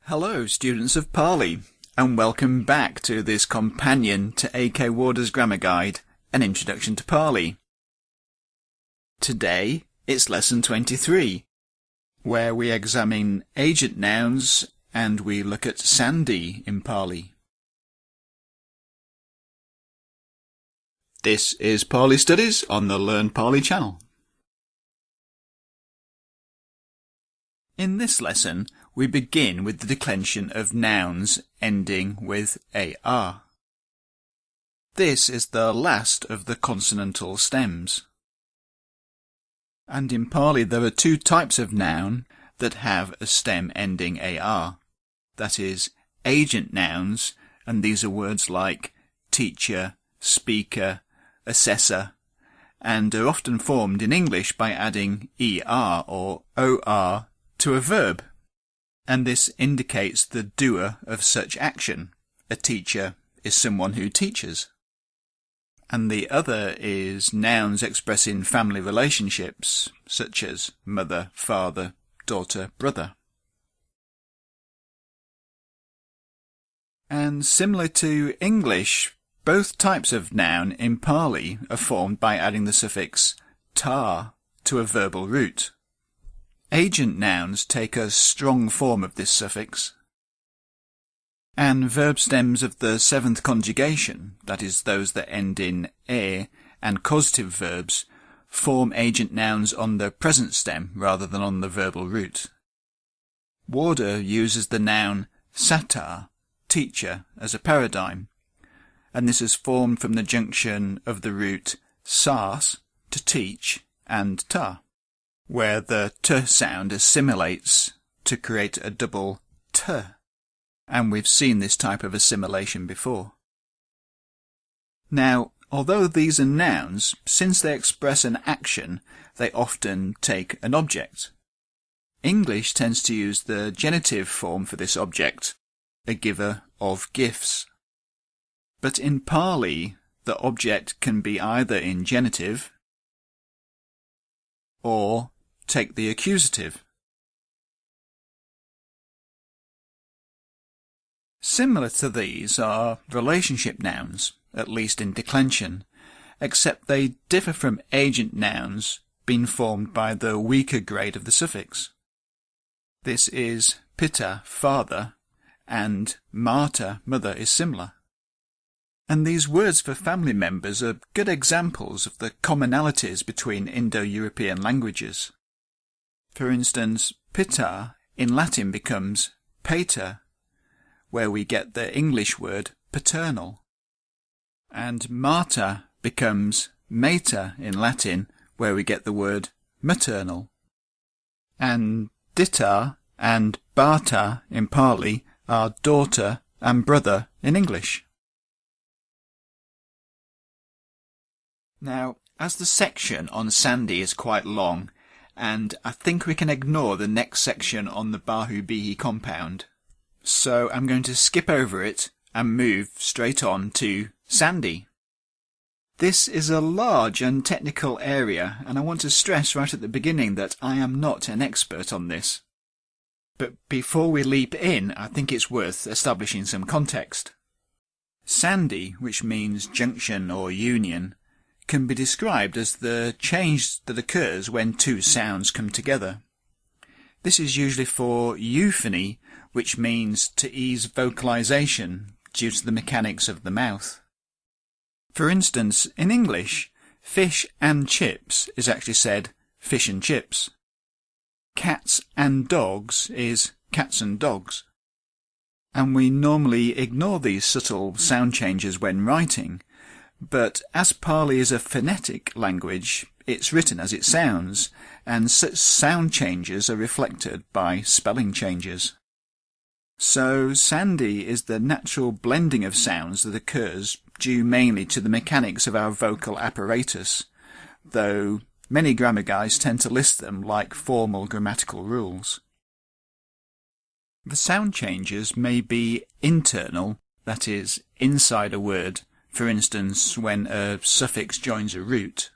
Hello, students of Pali, and welcome back to this companion to A.K. Warder's Grammar Guide, An Introduction to Pali. Today, it's Lesson 23, where we examine agent nouns and we look at Sandhi in Pali. This is Pali Studies on the Learn Pali channel. In this lesson, we begin with the declension of nouns ending with AR. This is the last of the consonantal stems. And in Pali there are two types of noun that have a stem ending AR. That is, agent nouns, and these are words like teacher, speaker, assessor, and are often formed in English by adding ER or OR to a verb. And this indicates the doer of such action. A teacher is someone who teaches. And the other is nouns expressing family relationships, such as mother, father, daughter, brother. And similar to English, both types of noun in Pali are formed by adding the suffix tar to a verbal root. Agent nouns take a strong form of this suffix, and verb stems of the seventh conjugation, that is those that end in e, and causative verbs, form agent nouns on the present stem rather than on the verbal root. Warder uses the noun satar, teacher, as a paradigm, and this is formed from the junction of the root sas, to teach, and ta, where the t sound assimilates to create a double t, and we've seen this type of assimilation before. Now, although these are nouns, since they express an action, they often take an object. English tends to use the genitive form for this object, a giver of gifts. But in Pali, the object can be either in genitive or take the accusative. Similar to these are relationship nouns, at least in declension, except they differ from agent nouns being formed by the weaker grade of the suffix. This is pitta, father, and mata, mother, is similar. And these words for family members are good examples of the commonalities between Indo-European languages. For instance, pitta in Latin becomes pater, where we get the English word paternal. And mater becomes mater in Latin, where we get the word maternal. And ditta and bata in Pali are daughter and brother in English. Now, as the section on Sandhi is quite long, and I think we can ignore the next section on the Bahu-Bihi compound, so I'm going to skip over it and move straight on to Sandhi. This is a large and technical area, and I want to stress right at the beginning that I am not an expert on this. But before we leap in, I think it's worth establishing some context. Sandhi, which means junction or union, can be described as the change that occurs when two sounds come together. This is usually for euphony, which means to ease vocalization due to the mechanics of the mouth. For instance, in English, fish and chips is actually said fish and chips. Cats and dogs is cats and dogs. And we normally ignore these subtle sound changes when writing, but as Pali is a phonetic language, it's written as it sounds, and such sound changes are reflected by spelling changes. So Sandhi is the natural blending of sounds that occurs due mainly to the mechanics of our vocal apparatus, though many grammar guides tend to list them like formal grammatical rules. The sound changes may be internal, that is, inside a word, for instance when a suffix joins a root,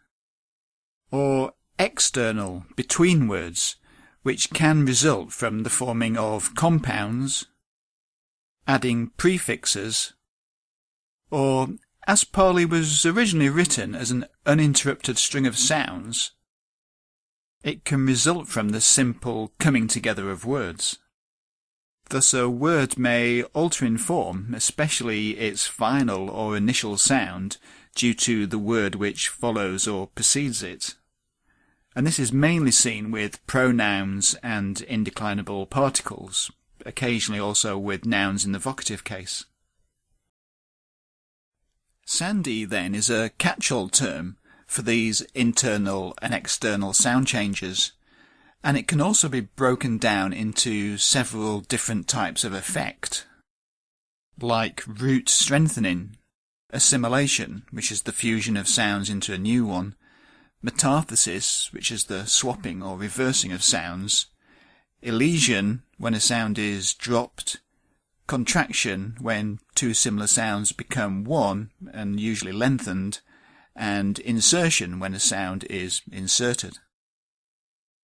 or external, between words, which can result from the forming of compounds, adding prefixes, or, as Pali was originally written as an uninterrupted string of sounds, it can result from the simple coming together of words. Thus a word may alter in form, especially its final or initial sound, due to the word which follows or precedes it. And this is mainly seen with pronouns and indeclinable particles, occasionally also with nouns in the vocative case. Sandhi, then, is a catch-all term for these internal and external sound changes, and it can also be broken down into several different types of effect, like root strengthening, assimilation, which is the fusion of sounds into a new one, metathesis, which is the swapping or reversing of sounds, elision, when a sound is dropped, contraction, when two similar sounds become one and usually lengthened, and insertion, when a sound is inserted.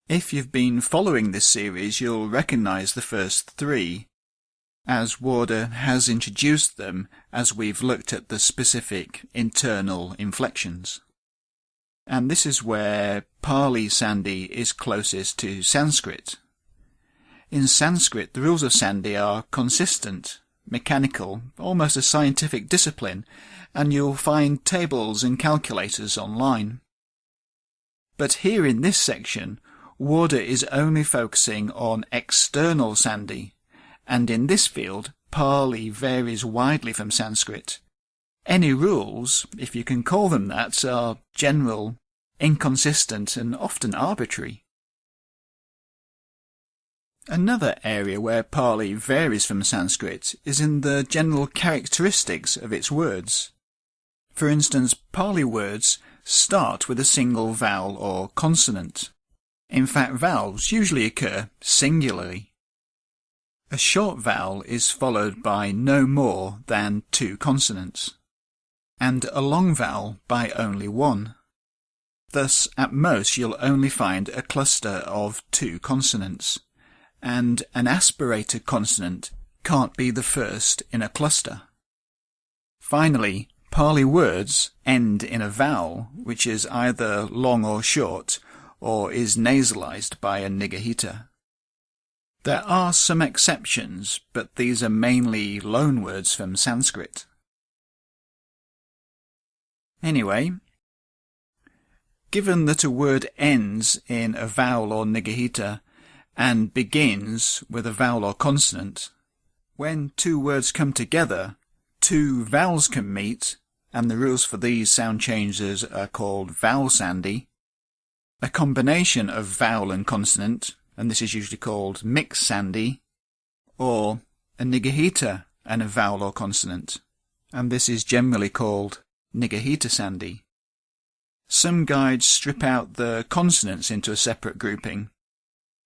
If you've been following this series, you'll recognise the first three, as Warder has introduced them as we've looked at the specific internal inflections. And this is where Pali Sandhi is closest to Sanskrit. In Sanskrit, the rules of Sandhi are consistent, mechanical, almost a scientific discipline, and you'll find tables and calculators online. But here in this section, Warder is only focusing on external Sandhi, and in this field, Pali varies widely from Sanskrit. Any rules, if you can call them that, are general, inconsistent, and often arbitrary. Another area where Pali varies from Sanskrit is in the general characteristics of its words. For instance, Pali words start with a single vowel or consonant. In fact, vowels usually occur singularly. A short vowel is followed by no more than two consonants, and a long vowel by only one. Thus, at most, you'll only find a cluster of two consonants, and an aspirated consonant can't be the first in a cluster. Finally, Pali words end in a vowel, which is either long or short, or is nasalized by a nigahita. There are some exceptions, but these are mainly loanwords from Sanskrit. Anyway, given that a word ends in a vowel or nigahita and begins with a vowel or consonant, when two words come together, two vowels can meet, and the rules for these sound changes are called vowel sandhi. A combination of vowel and consonant, and this is usually called mixed sandhi, or a nigahita and a vowel or consonant, and this is generally called nigahita sandhi. Some guides strip out the consonants into a separate grouping,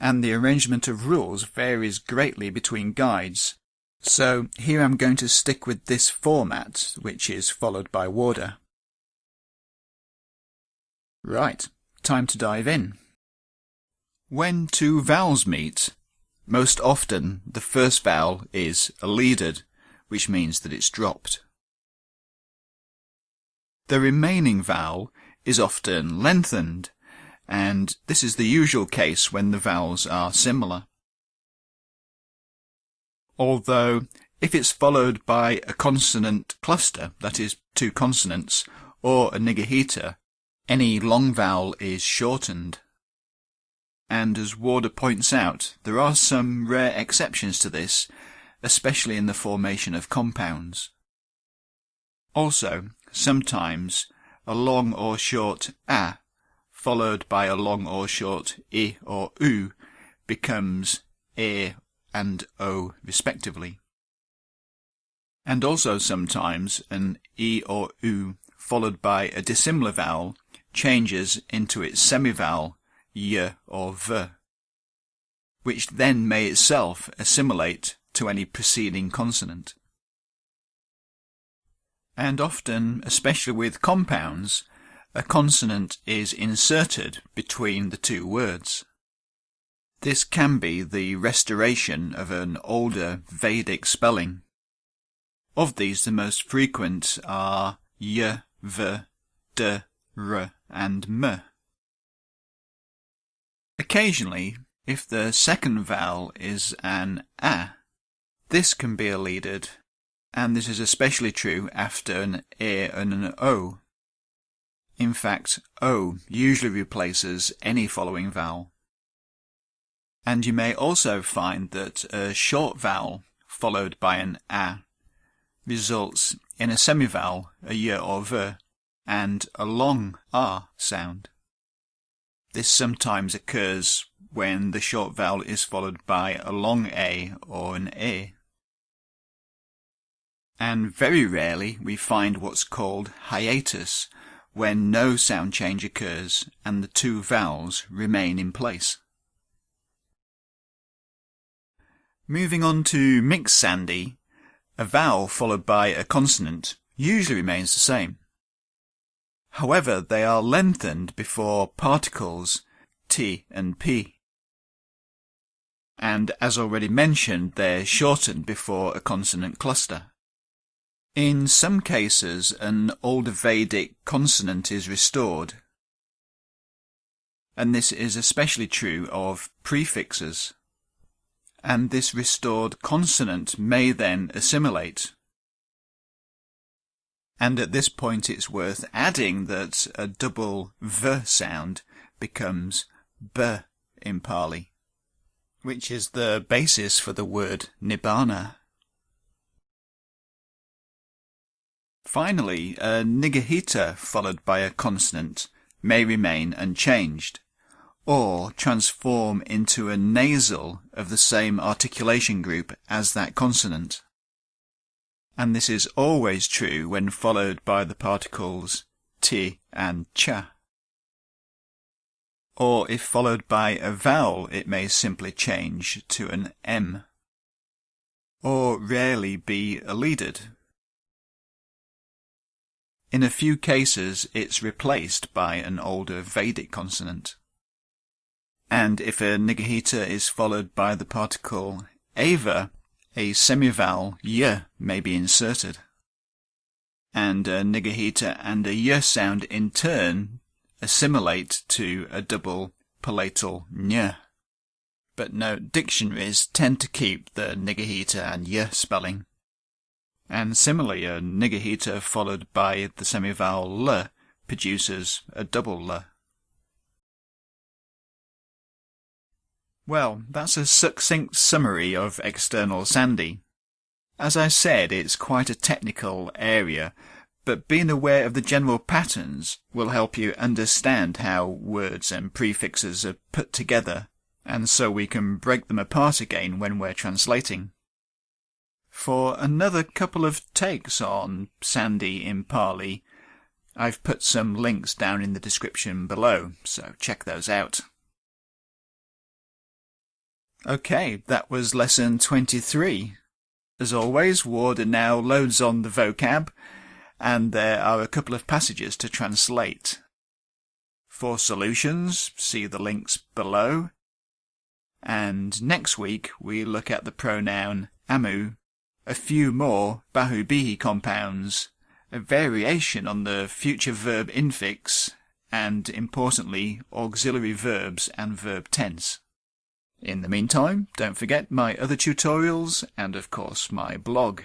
and the arrangement of rules varies greatly between guides, so here I'm going to stick with this format, which is followed by Warder. Right. Time to dive in. When two vowels meet, most often the first vowel is elided, which means that it's dropped. The remaining vowel is often lengthened, and this is the usual case when the vowels are similar. Although, if it's followed by a consonant cluster, that is, two consonants, or a nigahita, any long vowel is shortened. And as Warder points out, there are some rare exceptions to this, especially in the formation of compounds. Also, sometimes a long or short a, followed by a long or short I or U, becomes E and O respectively. And also sometimes an I or U followed by a dissimilar vowel changes into its semivowel y or v, which then may itself assimilate to any preceding consonant. And often, especially with compounds, a consonant is inserted between the two words. This can be the restoration of an older Vedic spelling, Of these, the most frequent are y, v, d, r, and m. Occasionally, if the second vowel is an a, this can be elided, and this is especially true after an e and an o. In fact, o usually replaces any following vowel. And you may also find that a short vowel followed by an a results in a semivowel, a y or v, and a long r sound. This sometimes occurs when the short vowel is followed by a long a or an e. And very rarely we find what's called hiatus, when no sound change occurs and the two vowels remain in place. Moving on to mixed Sandhi, a vowel followed by a consonant usually remains the same. However, they are lengthened before particles t and p. And as already mentioned, they're shortened before a consonant cluster. In some cases, an older Vedic consonant is restored, and this is especially true of prefixes. And this restored consonant may then assimilate. And at this point it's worth adding that a double v sound becomes b in Pali, which is the basis for the word nibbana. Finally, a nigahita followed by a consonant may remain unchanged, or transform into a nasal of the same articulation group as that consonant. And this is always true when followed by the particles t and cha. Or if followed by a vowel, it may simply change to an m, or rarely be elided. In a few cases, it's replaced by an older Vedic consonant. And if a nigahita is followed by the particle ava, a semivowel y may be inserted. And a nigahita and a y sound in turn assimilate to a double palatal ny. But note, dictionaries tend to keep the nigahita and y spelling. And similarly, a nigahita followed by the semivowel l produces a double l. Well, that's a succinct summary of external Sandhi. As I said, it's quite a technical area, but being aware of the general patterns will help you understand how words and prefixes are put together, and so we can break them apart again when we're translating. For another couple of takes on Sandhi in Pali, I've put some links down in the description below, so check those out. Okay, that was lesson 23. As always, Warder now loads on the vocab, and there are a couple of passages to translate. For solutions, see the links below. And next week we look at the pronoun amu, a few more bahubihi compounds, a variation on the future verb infix, and importantly, auxiliary verbs and verb tense. In the meantime, don't forget my other tutorials and of course my blog.